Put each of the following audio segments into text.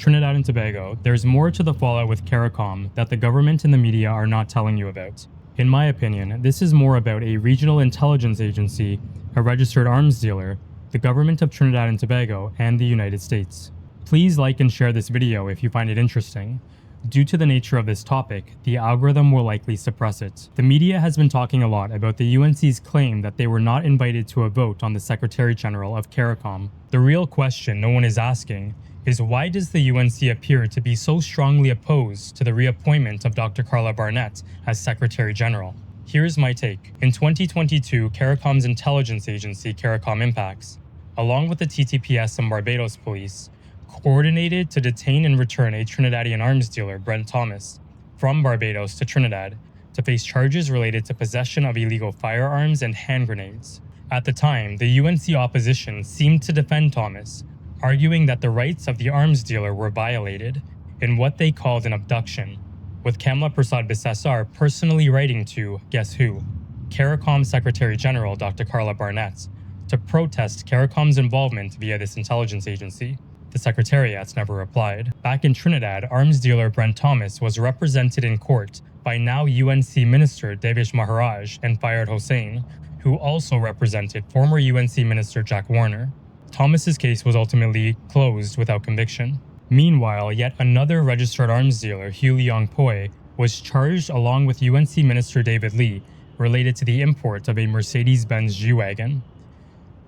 Trinidad and Tobago, there's more to the fallout with CARICOM that the government and the media are not telling you about. In my opinion, this is more about a regional intelligence agency, a registered arms dealer, the government of Trinidad and Tobago, and the United States. Please like and share this video if you find it interesting. Due to the nature of this topic, the algorithm will likely suppress it. The media has been talking a lot about the UNC's claim that they were not invited to a vote on the Secretary General of CARICOM. The real question no one is asking is why does the UNC appear to be so strongly opposed to the reappointment of Dr. Carla Barnett as Secretary General? Here's my take. In 2022, CARICOM's intelligence agency, CARICOM Impacts, along with the TTPS and Barbados police, coordinated to detain and return a Trinidadian arms dealer, Brent Thomas, from Barbados to Trinidad to face charges related to possession of illegal firearms and hand grenades. At the time, the UNC opposition seemed to defend Thomas, arguing that the rights of the arms dealer were violated in what they called an abduction, with Kamla Persad Bissessar personally writing to, guess who? CARICOM Secretary General Dr. Carla Barnett to protest CARICOM's involvement via this intelligence agency. The Secretariat never replied. Back in Trinidad, arms dealer Brent Thomas was represented in court by now UNC Minister Davish Maharaj and Fayed Hossain, who also represented former UNC Minister Jack Warner. Thomas's case was ultimately closed without conviction. Meanwhile, yet another registered arms dealer, Hugh Leong Poi, was charged along with UNC Minister David Lee related to the import of a Mercedes-Benz G-Wagon.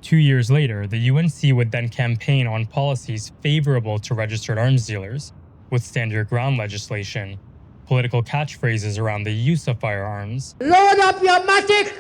2 years later, the UNC would then campaign on policies favorable to registered arms dealers, with stand your ground legislation, political catchphrases around the use of firearms, load up your matic,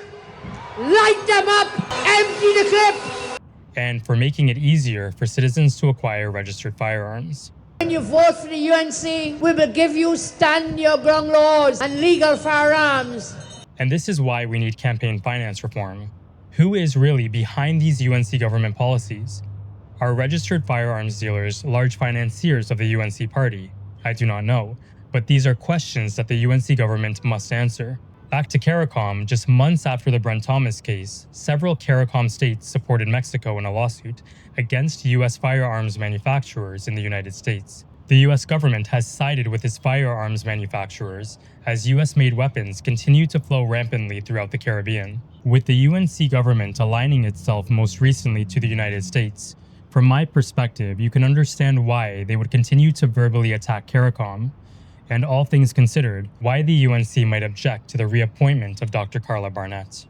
light them up, empty the clip, and for making it easier for citizens to acquire registered firearms. When you vote for the UNC, we will give you stand your ground laws and legal firearms. And this is why we need campaign finance reform. Who is really behind these UNC government policies? Are registered firearms dealers large financiers of the UNC party? I do not know, but these are questions that the UNC government must answer. Back to CARICOM, just months after the Brent Thomas case, several CARICOM states supported Mexico in a lawsuit against US firearms manufacturers in the United States. The US government has sided with its firearms manufacturers as US-made weapons continue to flow rampantly throughout the Caribbean, with the UNC government aligning itself most recently to the United States. From my perspective, you can understand why they would continue to verbally attack CARICOM, and all things considered, why the UNC might object to the reappointment of Dr. Carla Barnett.